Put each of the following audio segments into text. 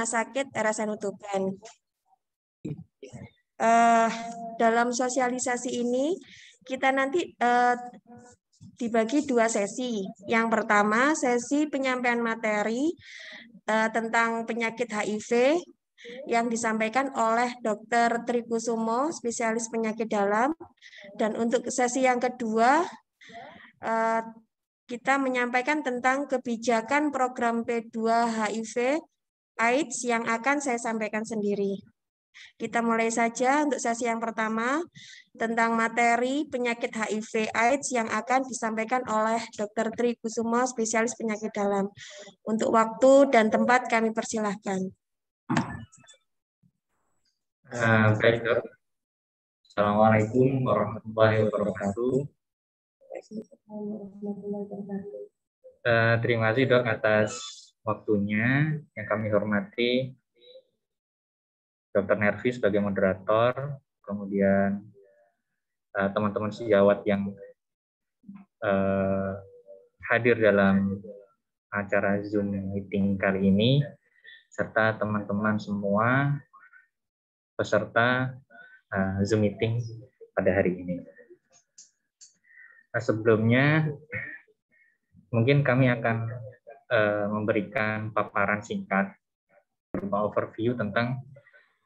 sakit RSN Utuban. Dalam sosialisasi ini kita nanti dibagi 2 sesi. Yang pertama sesi penyampaian materi tentang penyakit HIV yang disampaikan oleh Dr. Trikusumo, spesialis penyakit dalam. Dan untuk sesi yang kedua kita menyampaikan tentang kebijakan program P2 HIV AIDS yang akan saya sampaikan sendiri. Kita mulai saja untuk sesi yang pertama tentang materi penyakit HIV AIDS yang akan disampaikan oleh Dr. Trikusumo, spesialis penyakit dalam. Untuk waktu dan tempat kami persilahkan. Baik, Dok. Assalamualaikum warahmatullahi wabarakatuh. Terima kasih, Dok, atas waktunya. Yang kami hormati Dr. Nervi sebagai moderator, kemudian teman-teman sejawat yang hadir dalam acara Zoom meeting kali ini, serta teman-teman semua peserta Zoom meeting pada hari ini. Nah, sebelumnya mungkin kami akan memberikan paparan singkat berupa overview tentang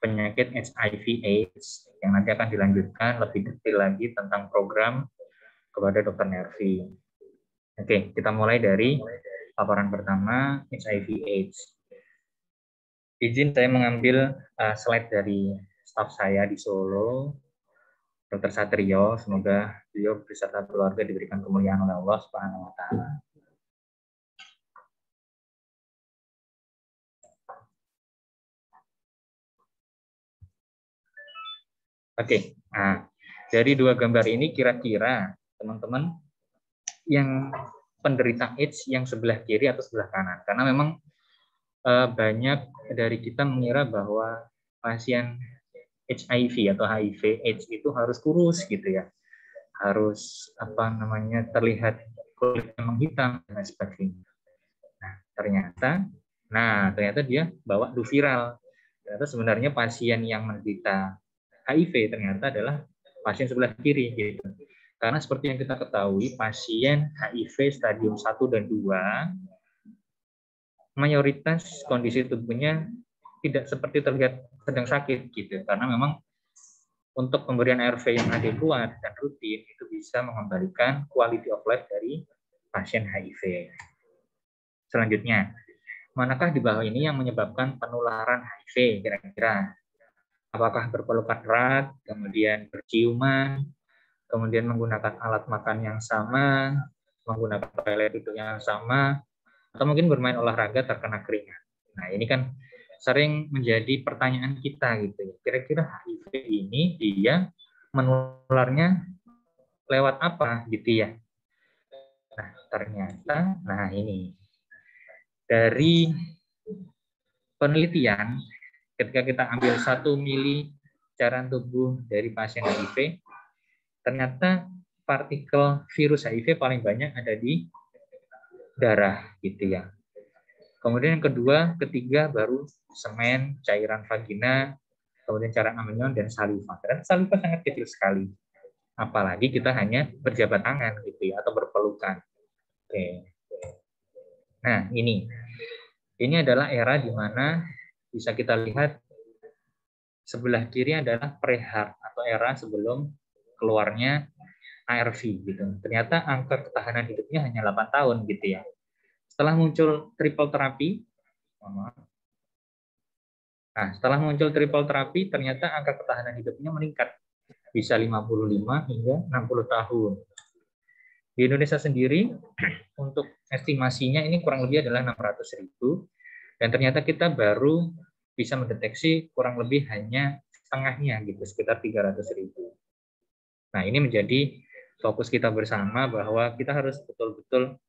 penyakit HIV/AIDS yang nanti akan dilanjutkan lebih detail lagi tentang program kepada Dr. Nervi. Oke, kita mulai dari paparan pertama, HIV/AIDS. Izin saya mengambil slide dari staf saya di Solo, Dr. Satrio. Semoga beliau beserta keluarga diberikan kemuliaan oleh Allah Subhanahu wa Ta'ala. Oke, nah dari 2 gambar ini kira-kira teman-teman yang penderita AIDS yang sebelah kiri atau sebelah kanan, karena memang banyak dari kita mengira bahwa pasien HIV atau HIV/AIDS itu harus kurus gitu ya, harus terlihat kulitnya menghitam dan sebagainya. Nah ternyata dia bawa viral. Ternyata sebenarnya pasien yang menderita HIV ternyata adalah pasien sebelah kiri gitu. Karena seperti yang kita ketahui, pasien HIV stadium 1 dan 2 mayoritas kondisi tubuhnya tidak seperti terlihat sedang sakit gitu. Karena memang untuk pemberian ARV yang adekuat dan rutin itu bisa mengembalikan quality of life dari pasien HIV. Selanjutnya, manakah di bawah ini yang menyebabkan penularan HIV kira-kira? Apakah berpelukan erat, kemudian berciuman, kemudian menggunakan alat makan yang sama, menggunakan toilet duduk yang sama, atau mungkin bermain olahraga terkena keringat. Nah, ini kan sering menjadi pertanyaan kita gitu. Kira-kira HIV ini dia menularnya lewat apa gitu ya? Nah, ternyata, ini dari penelitian, ketika kita ambil 1 mili cairan tubuh dari pasien HIV, ternyata partikel virus HIV paling banyak ada di darah gitu ya. Kemudian yang kedua, ketiga baru semen, cairan vagina, kemudian cairan amnion dan saliva. Dan saliva sangat kecil sekali. Apalagi kita hanya berjabat tangan gitu ya, atau berpelukan. Oke. Nah, ini adalah era di mana bisa kita lihat sebelah kiri adalah prehab atau era sebelum keluarnya ARV gitu. Ternyata angka ketahanan hidupnya hanya 8 tahun gitu ya. Setelah muncul triple terapi, ternyata angka ketahanan hidupnya meningkat. Bisa 55 hingga 60 tahun. Di Indonesia sendiri, untuk estimasinya ini kurang lebih adalah 600.000, dan ternyata kita baru bisa mendeteksi kurang lebih hanya setengahnya, gitu, sekitar 300.000. Nah, ini menjadi fokus kita bersama bahwa kita harus betul-betul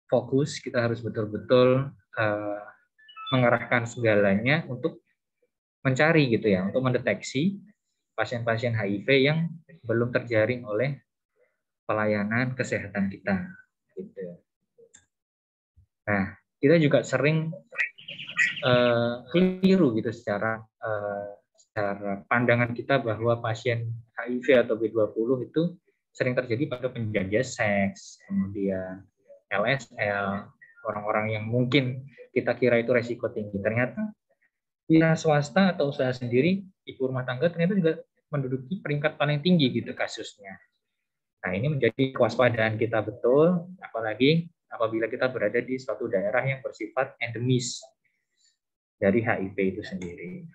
fokus, kita harus betul-betul mengerahkan segalanya untuk mencari gitu ya, untuk mendeteksi pasien-pasien HIV yang belum terjaring oleh pelayanan kesehatan kita gitu. Nah, kita juga sering keliru gitu secara pandangan kita bahwa pasien HIV atau B20 itu sering terjadi pada penjajah seks, kemudian LSL, orang-orang yang mungkin kita kira itu resiko tinggi. Ternyata wira swasta atau usaha sendiri, ibu rumah tangga ternyata juga menduduki peringkat paling tinggi gitu kasusnya. Nah, ini menjadi kewaspadaan kita betul, apalagi apabila kita berada di suatu daerah yang bersifat endemis dari HIV itu sendiri.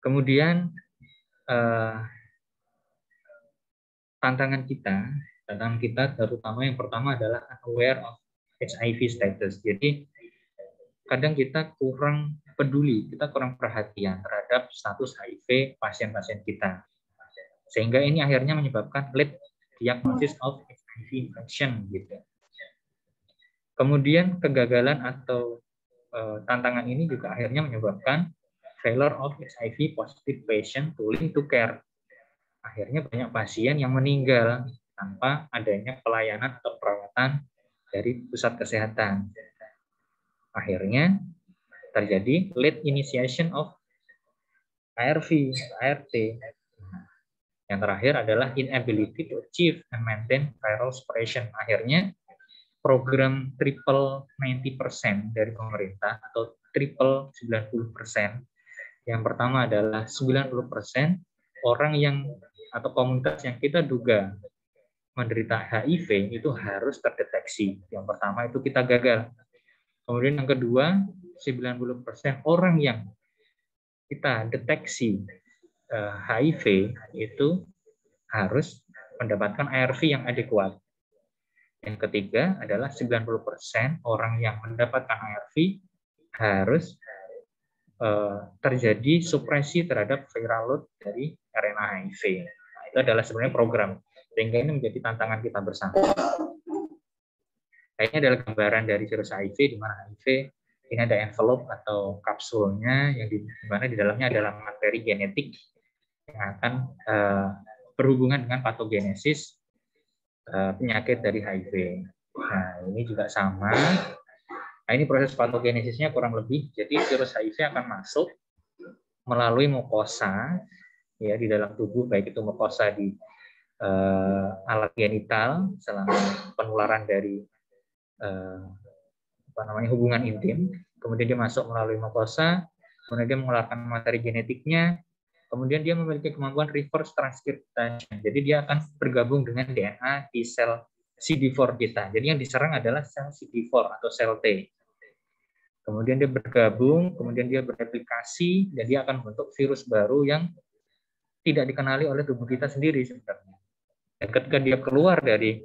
Kemudian tantangan kita terutama yang pertama adalah aware of HIV status. Jadi kadang kita kurang peduli, kita kurang perhatian terhadap status HIV pasien-pasien kita. Sehingga ini akhirnya menyebabkan late diagnosis of HIV infection gitu. Kemudian kegagalan atau tantangan ini juga akhirnya menyebabkan failure of HIV positive patient to link to care. Akhirnya banyak pasien yang meninggal tanpa adanya pelayanan atau perawatan dari pusat kesehatan. Akhirnya terjadi late initiation of ARV, ART. Yang terakhir adalah inability to achieve and maintain viral suppression. Akhirnya program triple 90% dari pemerintah atau triple 90%. Yang pertama adalah 90% orang yang atau komunitas yang kita duga menderita HIV itu harus terdeteksi. Yang pertama itu kita gagal. Kemudian yang kedua, 90% orang yang kita deteksi HIV itu harus mendapatkan ARV yang adekuat. Yang ketiga adalah 90% orang yang mendapatkan ARV harus terjadi supresi terhadap viral load dari RNA HIV. Nah, itu adalah sebenarnya program. Sehingga ini menjadi tantangan kita bersama. Nah, ini adalah gambaran dari virus HIV, di mana HIV ini ada envelope atau kapsulnya yang di mana di dalamnya adalah materi genetik yang akan berhubungan dengan patogenesis penyakit dari HIV. Nah, ini juga sama. Nah, ini proses patogenesisnya kurang lebih. Jadi virus HIV akan masuk melalui mukosa ya di dalam tubuh, baik itu mukosa di alat genital selama penularan dari hubungan intim. Kemudian dia masuk melalui mukosa, kemudian dia mengeluarkan materi genetiknya. Kemudian dia memiliki kemampuan reverse transcription. Jadi dia akan bergabung dengan DNA di sel CD4 kita. Jadi yang diserang adalah sel CD4 atau sel T. Kemudian dia bergabung, kemudian dia bereplikasi, dan dia akan membentuk virus baru yang tidak dikenali oleh tubuh kita sendiri sebenarnya. Dan ketika dia keluar dari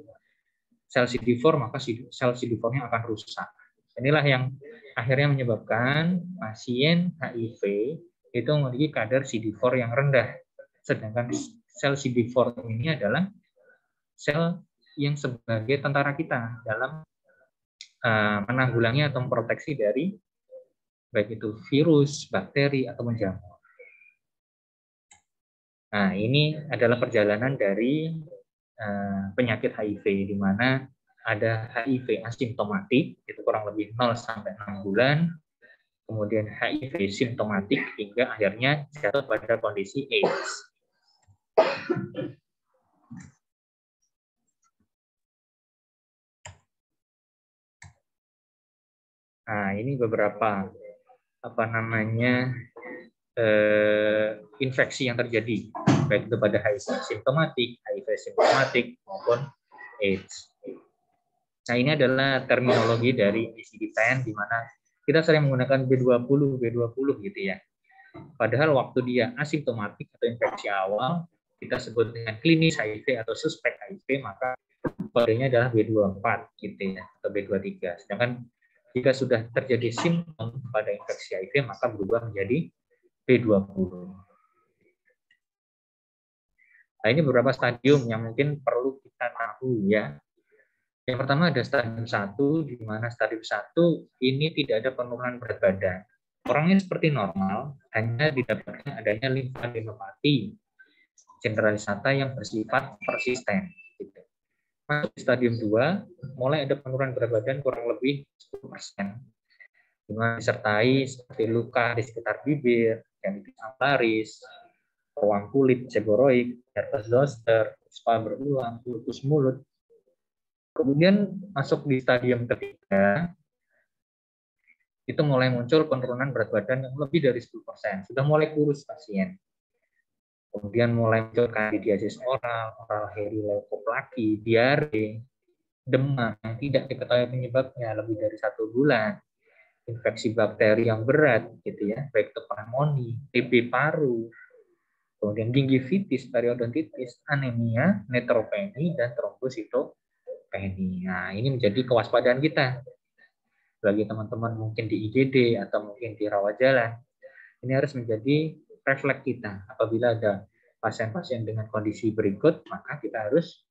sel CD4, maka sel CD4-nya akan rusak. Inilah yang akhirnya menyebabkan pasien HIV itu memiliki kadar CD4 yang rendah. Sedangkan sel CD4 ini adalah sel yang sebagai tentara kita dalam menanggulangi atau memproteksi dari baik itu virus, bakteri, atau jamur. Nah, ini adalah perjalanan dari penyakit HIV, di mana ada HIV asimptomatik, itu kurang lebih 0 sampai 6 bulan, kemudian HIV simptomatik hingga akhirnya jatuh pada kondisi AIDS. Nah, ini beberapa infeksi yang terjadi, baik itu pada HIV simptomatik maupun AIDS. Nah, ini adalah terminologi dari ICD-10 di mana kita sering menggunakan B20 gitu ya. Padahal waktu dia asimptomatik atau infeksi awal, kita sebut dengan klinis HIV atau suspek HIV, maka kodenya adalah B24 gitu ya, atau B23. Sedangkan jika sudah terjadi simptom pada infeksi HIV, maka berubah menjadi B20. Nah, ini beberapa stadium yang mungkin perlu kita tahu ya. Yang pertama ada stadium 1, di mana stadium 1 ini tidak ada penurunan berat badan. Orangnya seperti normal, hanya didapatkan adanya limfadenopati generalisata yang bersifat persisten. Masuk di stadium 2, mulai ada penurunan berat badan kurang lebih 10%. Dengan disertai seperti luka di sekitar bibir, dermatitis alveolaris, ruang kulit seboroid, herpes zoster, ispa berulang, lupus mulut. Kemudian masuk di stadium ketiga, itu mulai muncul penurunan berat badan yang lebih dari 10%. Sudah mulai kurus pasien. Kemudian mulai muncul kandidiasis oral, oral heri leukoplaki, diare, demam yang tidak diketahui penyebabnya lebih dari 1 bulan, infeksi bakteri yang berat, gitu ya, baik itu pneumonia, TB paru, kemudian gingivitis, periodontitis, anemia, neutropenia, dan trombositopenia. Ini menjadi kewaspadaan kita bagi teman-teman mungkin di IGD atau mungkin di rawat jalan. Ini harus menjadi refleks kita. Apabila ada pasien-pasien dengan kondisi berikut, maka kita harus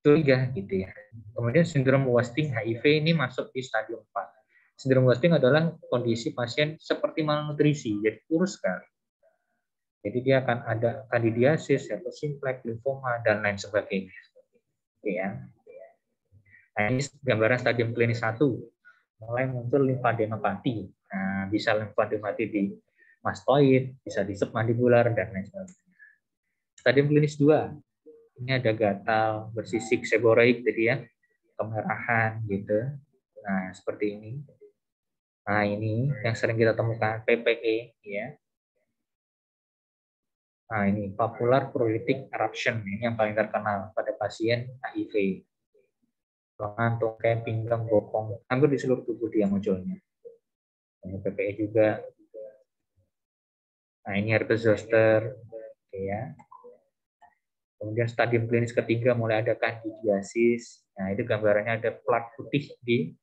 curiga, gitu ya. Kemudian sindrom wasting HIV ini masuk di stadium 4. Sindrom wasting adalah kondisi pasien seperti malnutrisi, jadi kurus sekali. Jadi dia akan ada kandidiasis, atau simplex, limfoma, dan lain sebagainya. Oke, ya. Nah, ini gambaran stadium klinis 1. Mulai muncul limfadenopati. Nah, bisa limfadenopati di mastoid, bisa di submandibular, dan lain sebagainya. Stadium klinis 2. Ini ada gatal, bersisik seboroid, jadi ya, kemerahan, gitu. Nah, seperti ini. Nah, ini yang sering kita temukan, PPE, ya. Nah, ini papular pruritic eruption, ini yang paling terkenal pada pasien HIV. Lengan, tungkai, pinggang, bokong, hampir di seluruh tubuh dia munculnya. Ini PPE juga. Nah, ini herpes zoster, oke ya. Kemudian stadium klinis ketiga mulai ada kandidiasis. Nah, itu gambarannya ada plat putih di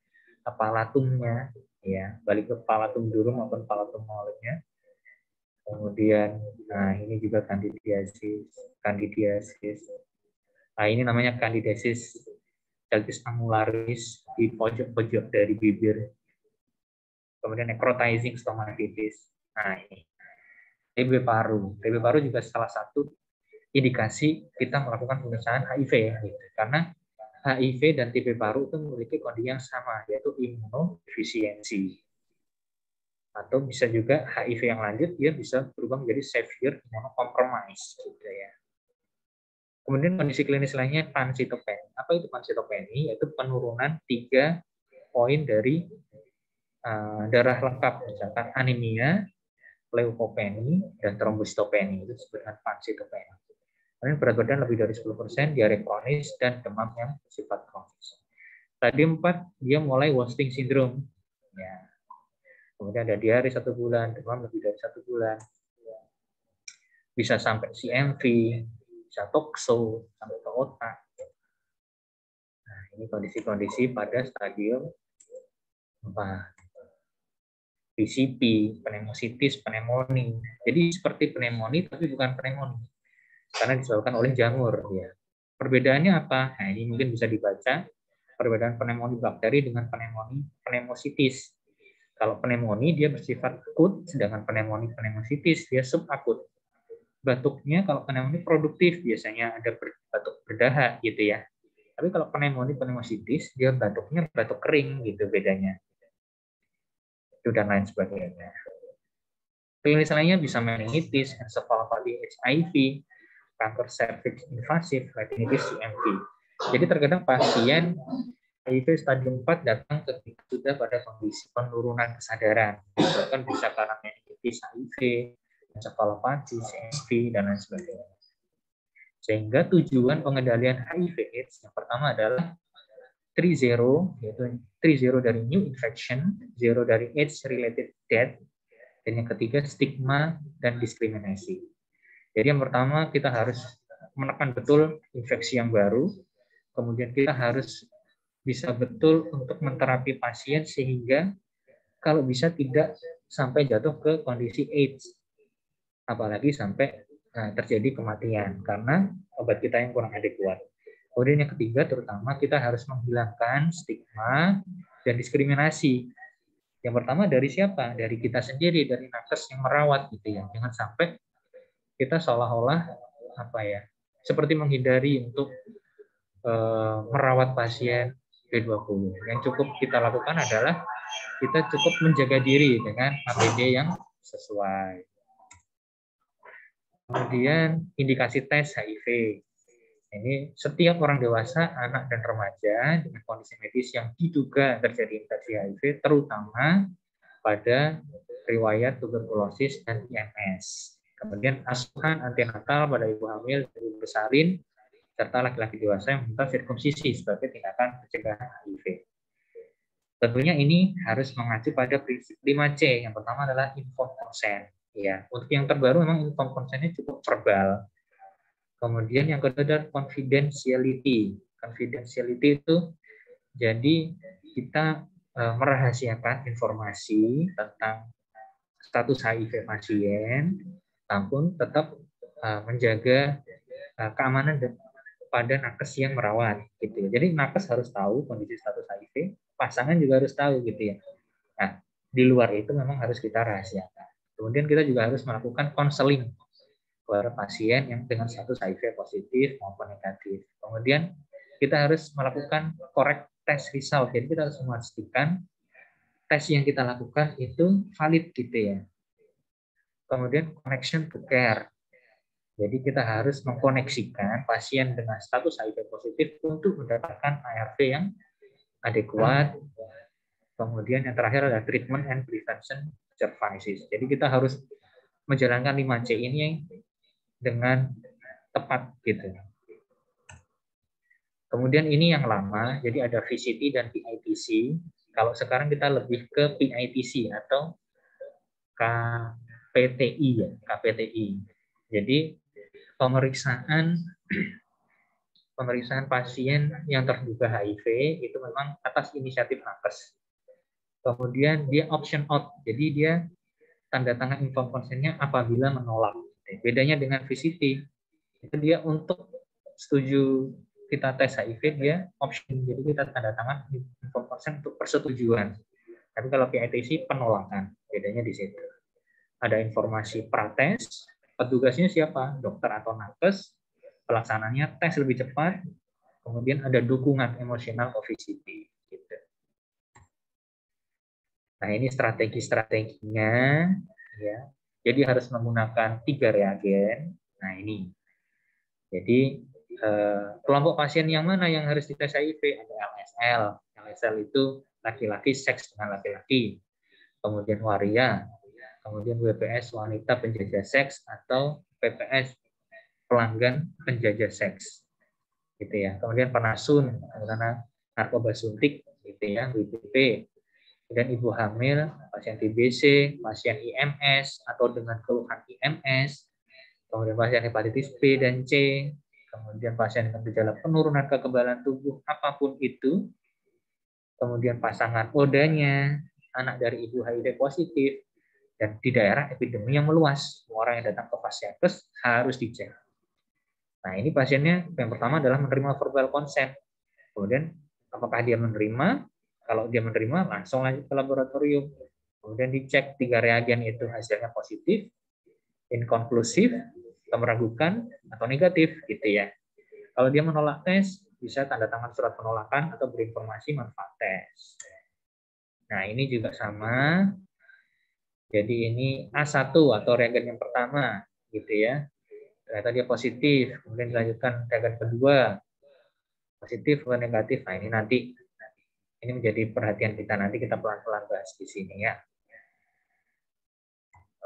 palatumnya, ya, balik ke palatum durum maupun palatum moleknya. Kemudian, nah ini juga kandidiasis. Nah, ini namanya kandidiasis celtis angularis di pojok-pojok dari bibir. Kemudian necrotizing stomatitis. Nah, ini TB paru. TB paru juga salah satu indikasi kita melakukan pemeriksaan HIV, ya, gitu. Karena HIV dan TB paru itu memiliki kondisi yang sama, yaitu imunodefisiensi. Atau bisa juga HIV yang lanjut, dia bisa berubah menjadi severe immunocompromised, gitu ya. Kemudian kondisi klinis lainnya pansitopenia. Apa itu pansitopenia? Yaitu penurunan 3 poin dari darah lengkap, misalkan anemia, leukopenia, dan trombositopenia. Itu disebut dengan pansitopenia. Kemudian berat badan lebih dari 10%, diare kronis, dan demam yang bersifat kronis. Tadi 4, dia mulai wasting syndrome. Ya. Kemudian ada diare 1 bulan, demam lebih dari 1 bulan. Bisa sampai CMV, bisa tokso, sampai ke otak. Nah, ini kondisi-kondisi pada stadium 4. PCP, pneumositis, pneumonia. Jadi seperti pneumonia, tapi bukan pneumonia. Karena disebabkan oleh jamur. Ya. Perbedaannya apa? Nah, ini mungkin bisa dibaca. Perbedaan pneumonia bakteri dengan pneumonia pneumositis. Kalau pneumonia dia bersifat akut, sedangkan pneumonia pneumositis dia subakut. Batuknya kalau pneumonia produktif, biasanya ada batuk berdahak gitu ya. Tapi kalau pneumonia pneumositis dia batuknya batuk kering gitu bedanya. Itu dan lain sebagainya. Klinis lainnya bisa meningitis, encephalopathy HIV, kanker serviks invasif, retinitis, CMV. Jadi terkadang pasien HIV stadium 4 datang ketika sudah pada kondisi penurunan kesadaran. Bahkan bisa karena meningitis HIV, encephalopathy, CMV, dan lain sebagainya. Sehingga tujuan pengendalian HIV/AIDS yang pertama adalah 3-0, yaitu 3-0 dari new infection, 0 dari AIDS-related death, dan yang ketiga stigma dan diskriminasi. Jadi yang pertama kita harus menekan betul infeksi yang baru, kemudian kita harus bisa betul untuk menterapi pasien sehingga kalau bisa tidak sampai jatuh ke kondisi AIDS, apalagi sampai terjadi kematian karena obat kita yang kurang adekuat. Kemudian yang ketiga terutama kita harus menghilangkan stigma dan diskriminasi. Yang pertama dari siapa? Dari kita sendiri, dari nakes yang merawat gitu ya. Jangan sampai kita seolah-olah seperti menghindari untuk merawat pasien B20. Yang cukup kita lakukan adalah kita cukup menjaga diri dengan APD yang sesuai. Kemudian indikasi tes HIV. Ini setiap orang dewasa, anak dan remaja dengan kondisi medis yang diduga terjadi infeksi HIV, terutama pada riwayat tuberkulosis dan IMS. Kemudian asuhan antenatal pada ibu hamil dan ibu bersalin, serta laki-laki dewasa yang minta sirkumsisi sebagai tindakan pencegahan HIV. Tentunya ini harus mengacu pada prinsip 5C. Yang pertama adalah informed consent. Ya, untuk yang terbaru memang informed consent-nya cukup verbal. Kemudian yang kedua adalah confidentiality. Confidentiality itu jadi kita merahasiakan informasi tentang status HIV pasien, namun tetap menjaga keamanan pada nakes yang merawat. Gitu. Jadi nakes harus tahu kondisi status HIV, pasangan juga harus tahu gitu ya. Nah, di luar itu memang harus kita rahasiakan. Kemudian kita juga harus melakukan konseling kepada pasien yang dengan status HIV positif maupun negatif. Kemudian kita harus melakukan correct test result. Jadi kita harus memastikan tes yang kita lakukan itu valid gitu ya. Kemudian connection to care. Jadi kita harus mengkoneksikan pasien dengan status HIV positif untuk mendapatkan ARV yang adekuat. Kemudian yang terakhir adalah treatment and prevention services. Jadi kita harus menjalankan 5C ini dengan tepat gitu. Kemudian ini yang lama, jadi ada VCT dan PITC. Kalau sekarang kita lebih ke PITC atau KPTI ya, KPTI. Jadi pemeriksaan pasien yang terduga HIV itu memang atas inisiatif nakes. Kemudian dia option out, jadi dia tanda tangan informed consent-nya apabila menolak. Bedanya dengan VCT, itu dia untuk setuju kita tes HIV, dia option, jadi kita tanda tangan informed consent untuk persetujuan. Tapi kalau PITC penolakan, bedanya di situ. Ada informasi prates, petugasnya siapa? Dokter atau nakes, pelaksananya tes lebih cepat, kemudian ada dukungan emosional VCT. Gitu. Nah ini strategi-strateginya, ya. Jadi harus menggunakan 3 reagen. Nah ini. Jadi kelompok pasien yang mana yang harus dites HIV? Ada LSL. LSL itu laki-laki seks dengan laki-laki. Kemudian waria. Kemudian WPS wanita penjajah seks atau PPS pelanggan penjajah seks. Gitu ya. Kemudian penasun karena narkoba suntik gitu ya, WPP. Dan ibu hamil, pasien TBC, pasien IMS atau dengan keluhan IMS, kemudian pasien hepatitis B dan C, kemudian pasien dengan gejala penurunan kekebalan tubuh apapun itu, kemudian pasangan odanya, anak dari ibu HIV positif, dan di daerah epidemi yang meluas, orang yang datang ke Vaskes harus dicek. Nah ini pasiennya yang pertama adalah menerima verbal consent, kemudian apakah dia menerima? Kalau dia menerima, langsung lanjut ke laboratorium. Kemudian dicek 3 reagen itu hasilnya positif, inkonklusif, atau meragukan, atau negatif, gitu ya. Kalau dia menolak tes, bisa tanda tangan surat penolakan atau berinformasi manfaat tes. Nah, ini juga sama. Jadi ini A1 atau reagen yang pertama, gitu ya. Ternyata dia positif, kemudian dilanjutkan reagen kedua, positif atau negatif. Nah, ini nanti. Ini menjadi perhatian kita, nanti kita pelan-pelan bahas di sini ya.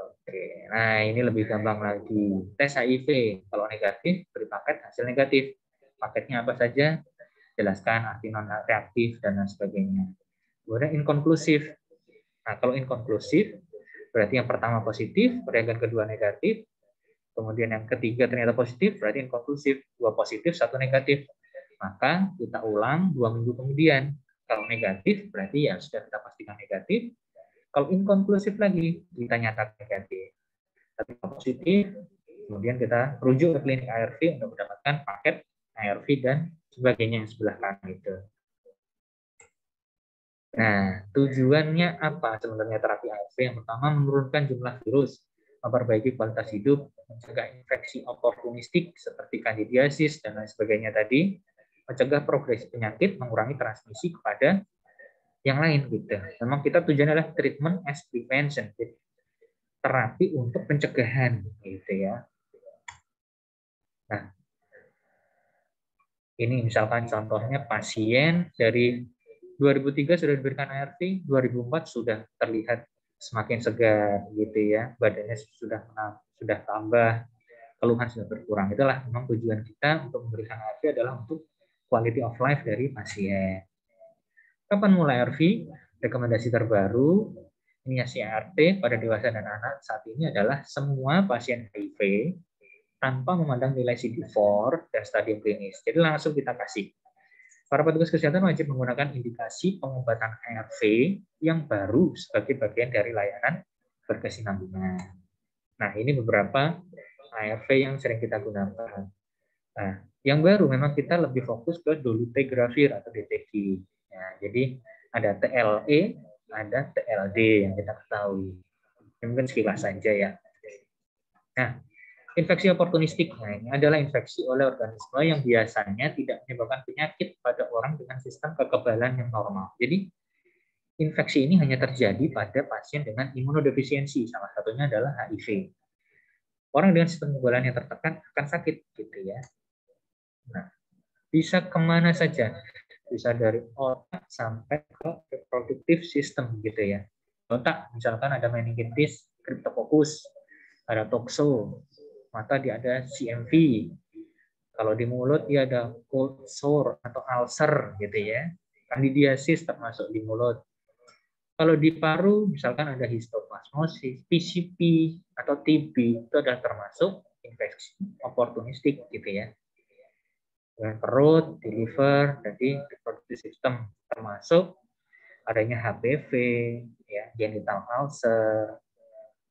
Oke, nah ini lebih gampang lagi. Tes HIV, kalau negatif, beri paket hasil negatif. Paketnya apa saja? Jelaskan arti non-reaktif dan lain sebagainya. Kemudian inkonklusif. Nah, kalau inkonklusif, berarti yang pertama positif, reagen kedua negatif, kemudian yang ketiga ternyata positif, berarti inkonklusif. 2 positif, 1 negatif. Maka kita ulang 2 minggu kemudian. Kalau negatif, berarti ya sudah kita pastikan negatif. Kalau inkonklusif lagi, kita nyatakan negatif. Tapi kalau positif, kemudian kita rujuk ke klinik ARV untuk mendapatkan paket ARV dan sebagainya yang sebelah kanan itu. Nah, tujuannya apa sebenarnya terapi ARV? Yang pertama, menurunkan jumlah virus, memperbaiki kualitas hidup, mencegah infeksi oportunistik seperti kandidiasis dan lain sebagainya tadi, mencegah progresi penyakit, mengurangi transmisi kepada yang lain gitu. Memang kita tujuannya adalah treatment as prevention, terapi untuk pencegahan gitu ya. Nah, ini misalkan contohnya pasien dari 2003 sudah diberikan ARV, 2004 sudah terlihat semakin segar gitu ya, badannya sudah tambah, keluhan sudah berkurang. Itulah memang tujuan kita untuk memberikan ARV adalah untuk quality of life dari pasien. Kapan mulai ARV? Rekomendasi terbaru inisiasi ART pada dewasa dan anak saat ini adalah semua pasien HIV tanpa memandang nilai CD4 dan stadium klinis. Jadi langsung kita kasih. Para petugas kesehatan wajib menggunakan indikasi pengobatan ARV yang baru sebagai bagian dari layanan berkesinambungan. Nah, ini beberapa ARV yang sering kita gunakan. Nah, yang baru memang kita lebih fokus ke dolutegravir atau DTG. Nah, jadi ada TLE, ada TLD yang kita ketahui. Mungkin sekilas saja ya. Nah, infeksi oportunistik, nah ini adalah infeksi oleh organisme yang biasanya tidak menyebabkan penyakit pada orang dengan sistem kekebalan yang normal. Jadi, infeksi ini hanya terjadi pada pasien dengan imunodefisiensi, salah satunya adalah HIV. Orang dengan sistem kekebalan yang tertekan akan sakit, gitu ya. Nah, bisa kemana saja? Bisa dari otak sampai ke reproductive system, gitu ya. Otak, misalkan ada meningitis, cryptococcus, ada toxo, mata dia ada CMV. Kalau di mulut dia ada cold sore atau ulcer gitu ya. Candidiasis termasuk di mulut. Kalau di paru misalkan ada histoplasmosis, PCP atau TB itu adalah termasuk infeksi oportunistik gitu ya. Dengan perut, di liver, jadi reproductive system termasuk adanya HPV, ya, genital ulcer,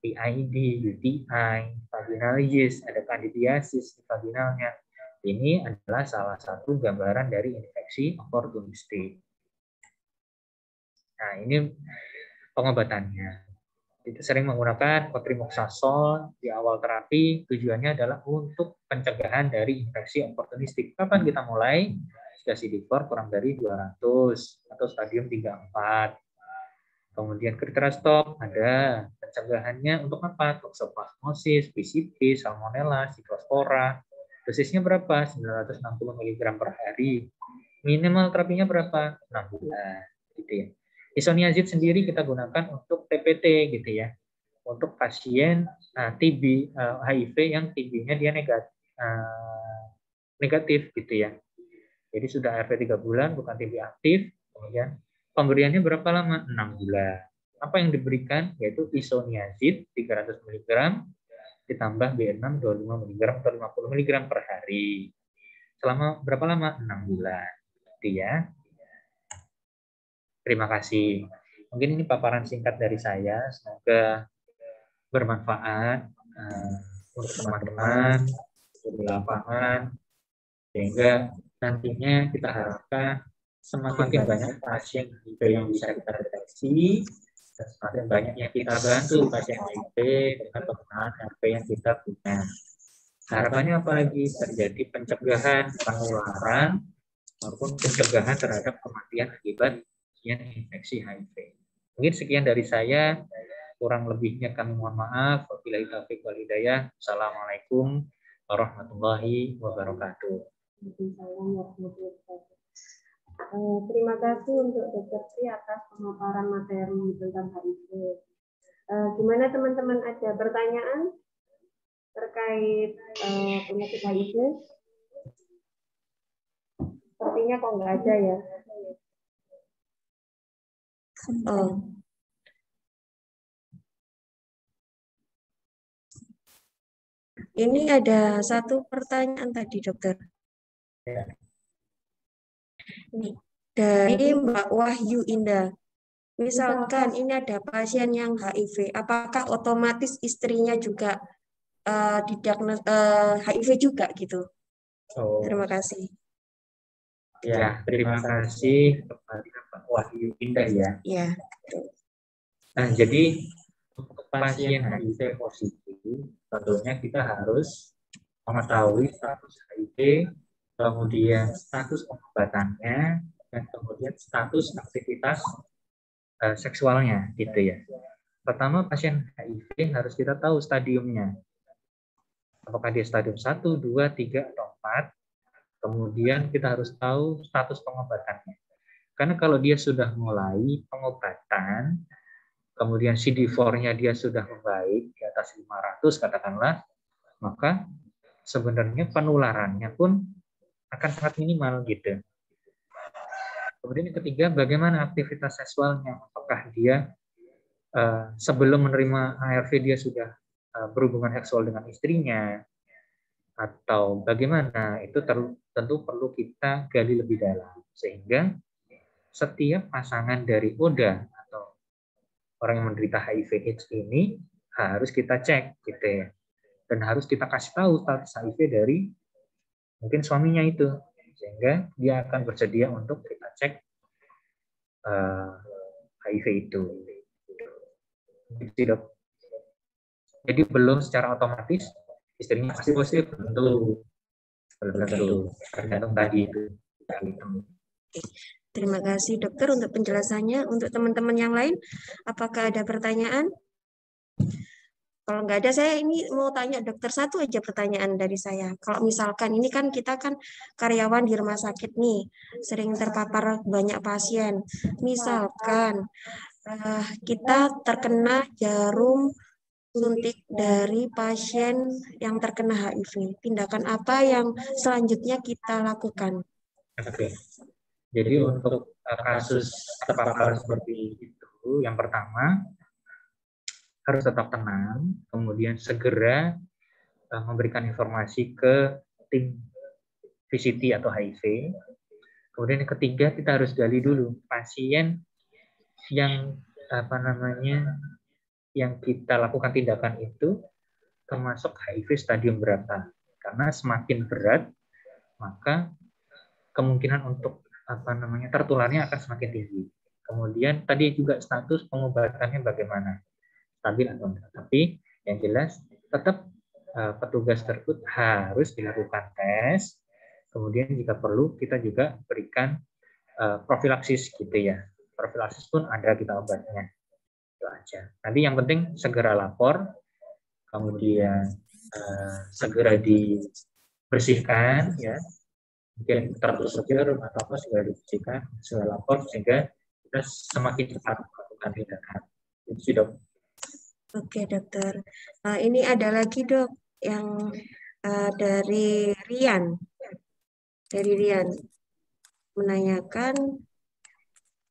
PID, UTI, vaginal yeast, ada candidiasis di vaginalnya. Ini adalah salah satu gambaran dari infeksi oportunistik. Nah, ini pengobatannya. Itu sering menggunakan cotrimoxazole di awal terapi. Tujuannya adalah untuk pencegahan dari infeksi oportunistik. Kapan kita mulai? Jika CD4 kurang dari 200 atau stadium 3-4. Kemudian kriteria stop ada pencegahannya untuk apa? Toxoplasmosis, PCP, Salmonella, Cyclospora. Dosisnya berapa? 960 mg per hari. Minimal terapinya berapa? 6 bulan. Gitu ya. Isoniazid sendiri kita gunakan untuk TPT gitu ya. Untuk pasien TB, HIV yang TB-nya dia negatif gitu ya. Jadi sudah ARV 3 bulan, bukan TB aktif. Kemudian pemberiannya berapa lama? 6 bulan. Apa yang diberikan? Yaitu isoniazid 300 mg ditambah B6 25 mg atau 50 mg per hari. Selama berapa lama? 6 bulan. Gitu ya. Terima kasih. Mungkin ini paparan singkat dari saya. Semoga bermanfaat untuk teman-teman di lapangan, sehingga nantinya kita harapkan semakin banyak pasien HIV yang bisa kita deteksi, dan semakin banyak yang kita bantu pasien HIV dengan penggunaan ARV yang kita punya. Harapannya apalagi terjadi pencegahan penularan maupun pencegahan terhadap kematian akibat infeksi HIV. Mungkin sekian dari saya. Kurang lebihnya kami mohon maaf. Wabillahi taufiq wal hidayah. Assalamualaikum warahmatullahi wabarakatuh. Terima kasih untuk Dr. Tri atas pemaparan materi tentang HIV. Gimana teman-teman, ada pertanyaan terkait penyakit HIV? Sepertinya kok nggak ada ya. Ini ada satu pertanyaan tadi, dokter. Ini dari Mbak Wahyu Indah. Misalkan ini ada pasien yang HIV, apakah otomatis istrinya juga didiagnosis HIV juga gitu? Terima kasih. Ya, terima kasih kepada Mbak Wahyu Indah ya. Ya. Nah, jadi untuk pasien HIV positif, tentunya kita harus mengetahui status HIV kemudian status pengobatannya, dan kemudian status aktivitas seksualnya gitu ya. Pertama, pasien HIV harus kita tahu stadiumnya. Apakah dia stadium 1, 2, 3, atau 4. Kemudian kita harus tahu status pengobatannya. Karena kalau dia sudah mulai pengobatan, kemudian CD4-nya dia sudah membaik di atas 500 katakanlah, maka sebenarnya penularannya pun akan sangat minimal gitu. Kemudian yang ketiga, bagaimana aktivitas seksualnya? Apakah dia sebelum menerima ARV dia sudah berhubungan seksual dengan istrinya, atau bagaimana? Itu tentu perlu kita gali lebih dalam, sehingga setiap pasangan dari ODA atau orang yang menderita HIV/AIDS ini harus kita cek gitu ya, dan harus kita kasih tahu status HIV dari mungkin suaminya itu, sehingga dia akan bersedia untuk kita cek HIV itu. Jadi belum secara otomatis istrinya pasti positif, belum tentu, tergantung tadi itu. Terima kasih dokter untuk penjelasannya. Untuk teman-teman yang lain, apakah ada pertanyaan? Kalau nggak ada, saya ini mau tanya dokter satu aja pertanyaan dari saya. Kalau misalkan ini kan kita kan karyawan di rumah sakit nih, sering terpapar banyak pasien. Misalkan kita terkena jarum suntik dari pasien yang terkena HIV, tindakan apa yang selanjutnya kita lakukan? Oke. Jadi untuk kasus terpapar seperti itu, yang pertama harus tetap tenang, kemudian segera memberikan informasi ke tim VCT atau HIV. Kemudian yang ketiga, kita harus gali dulu pasien yang yang kita lakukan tindakan itu termasuk HIV stadium berapa. Karena semakin berat, maka kemungkinan untuk tertularnya akan semakin tinggi. Kemudian tadi juga status pengobatannya bagaimana, stabil atau enggak. Tapi yang jelas tetap petugas tersebut harus dilakukan tes. Kemudian jika perlu kita juga berikan profilaksis gitu ya. Profilaksis pun ada kita obatnya. Itu aja. Nanti yang penting segera lapor, kemudian segera dibersihkan ya. Mungkin terprosedur atau apa segera dibersihkan, segera lapor sehingga kita semakin cepat melakukan tindakan. Itu sih dok. Oke dokter. Ini ada lagi dok yang dari Rian. Dari Rian menanyakan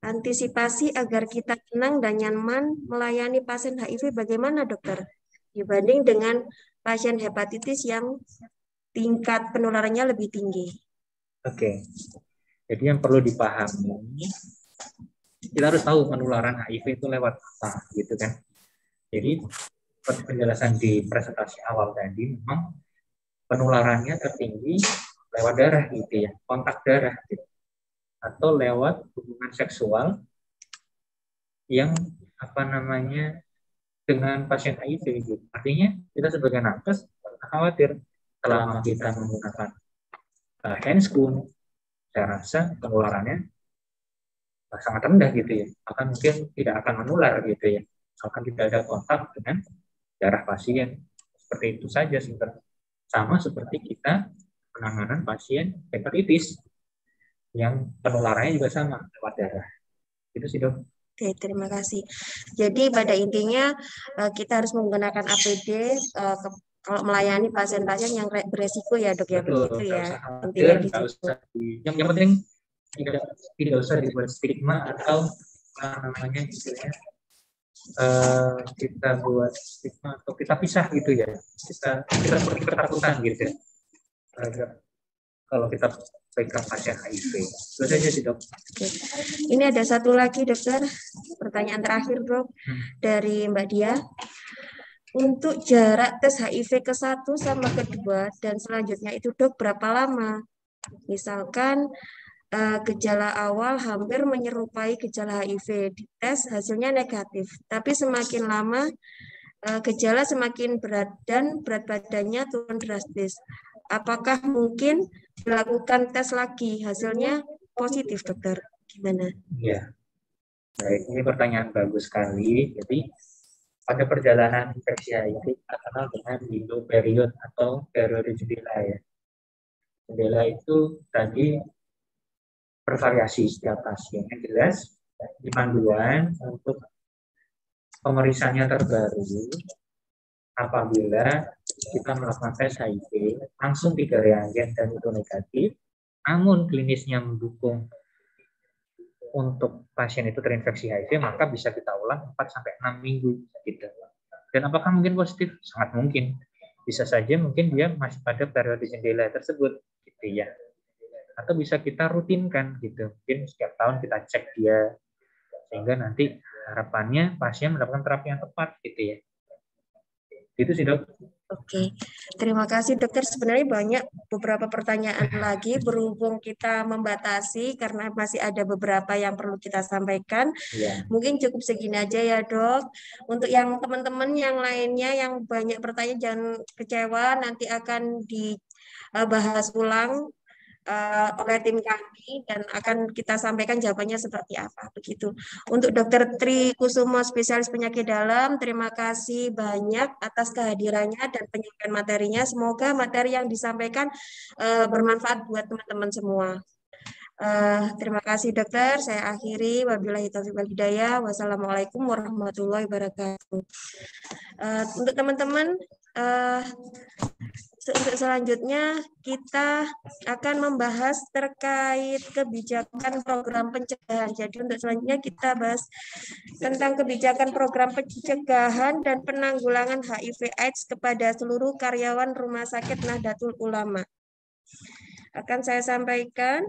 antisipasi agar kita tenang dan nyaman melayani pasien HIV bagaimana dokter dibanding dengan pasien hepatitis yang tingkat penularannya lebih tinggi. Oke. Jadi yang perlu dipahami, kita harus tahu penularan HIV itu lewat apa gitu kan. Jadi penjelasan di presentasi awal tadi memang penularannya tertinggi lewat darah gitu ya, kontak darah gitu. Atau lewat hubungan seksual yang dengan pasien HIV gitu. Artinya kita sebagai nakes khawatir selama kita menggunakan handscoon, saya rasa penularannya sangat rendah gitu ya. Akan mungkin tidak akan menular gitu ya. Akan tidak ada kontak dengan darah pasien. Seperti itu saja sebenarnya. Sama seperti kita penanganan pasien hepatitis yang penularannya juga sama lewat darah. Itu sih dok. Oke, terima kasih. Jadi pada intinya kita harus menggunakan APD kalau melayani pasien-pasien yang beresiko ya dok ya. Betul, begitu ya. Intinya yang penting tidak usah dibuat stigma atau istilahnya kita buat stigma atau kita pisah gitu ya. Kita seperti ketakutan gitu ya. Kalau kita pegang pasien HIV. Itu saja sih dok. Oke. Ini ada satu lagi dokter, pertanyaan terakhir dok dari Mbak Dia. Untuk jarak tes HIV ke-1 sama ke-2 dan selanjutnya itu dok berapa lama? Misalkan gejala awal hampir menyerupai gejala HIV, dites hasilnya negatif, tapi semakin lama gejala semakin berat dan berat badannya turun drastis. apakah mungkin dilakukan tes lagi? Hasilnya positif, dokter. Gimana? Ya, baik. Ini pertanyaan bagus sekali. Jadi, pada perjalanan infeksi HIV kita kenal dengan window period atau periode jendela ya. Jendela itu tadi bervariasi setiap pasien. Yang jelas, di panduan untuk pemeriksaannya terbaru apabila kita melakukan tes HIV langsung 3 reagen dan itu negatif, namun klinisnya mendukung untuk pasien itu terinfeksi HIV, maka bisa kita ulang 4-6 minggu gitu. Dan apakah mungkin positif? Sangat mungkin. Bisa saja mungkin dia masih pada periode jendela tersebut gitu ya. Atau bisa kita rutinkan gitu. Mungkin setiap tahun kita cek dia sehingga nanti harapannya pasien mendapatkan terapi yang tepat gitu ya. Itu sih, Dok. Oke, terima kasih dokter. Sebenarnya banyak beberapa pertanyaan lagi berhubung kita membatasi karena masih ada beberapa yang perlu kita sampaikan. Ya. Mungkin cukup segini aja ya dok. Untuk yang teman-teman yang lainnya yang banyak pertanyaan jangan kecewa, nanti akan dibahas ulang oleh tim kami dan akan kita sampaikan jawabannya seperti apa begitu. Untuk Dokter Tri Kusumo spesialis penyakit dalam, terima kasih banyak atas kehadirannya dan penyampaian materinya. Semoga materi yang disampaikan bermanfaat buat teman-teman semua. Terima kasih dokter. Saya akhiri. Wabillahi taufiq wal hidayah. Wassalamualaikum warahmatullahi wabarakatuh. Untuk teman-teman. Untuk selanjutnya kita akan membahas terkait kebijakan program pencegahan. Jadi untuk selanjutnya kita bahas tentang kebijakan program pencegahan dan penanggulangan HIV/AIDS kepada seluruh karyawan Rumah Sakit Nahdlatul Ulama. Akan saya sampaikan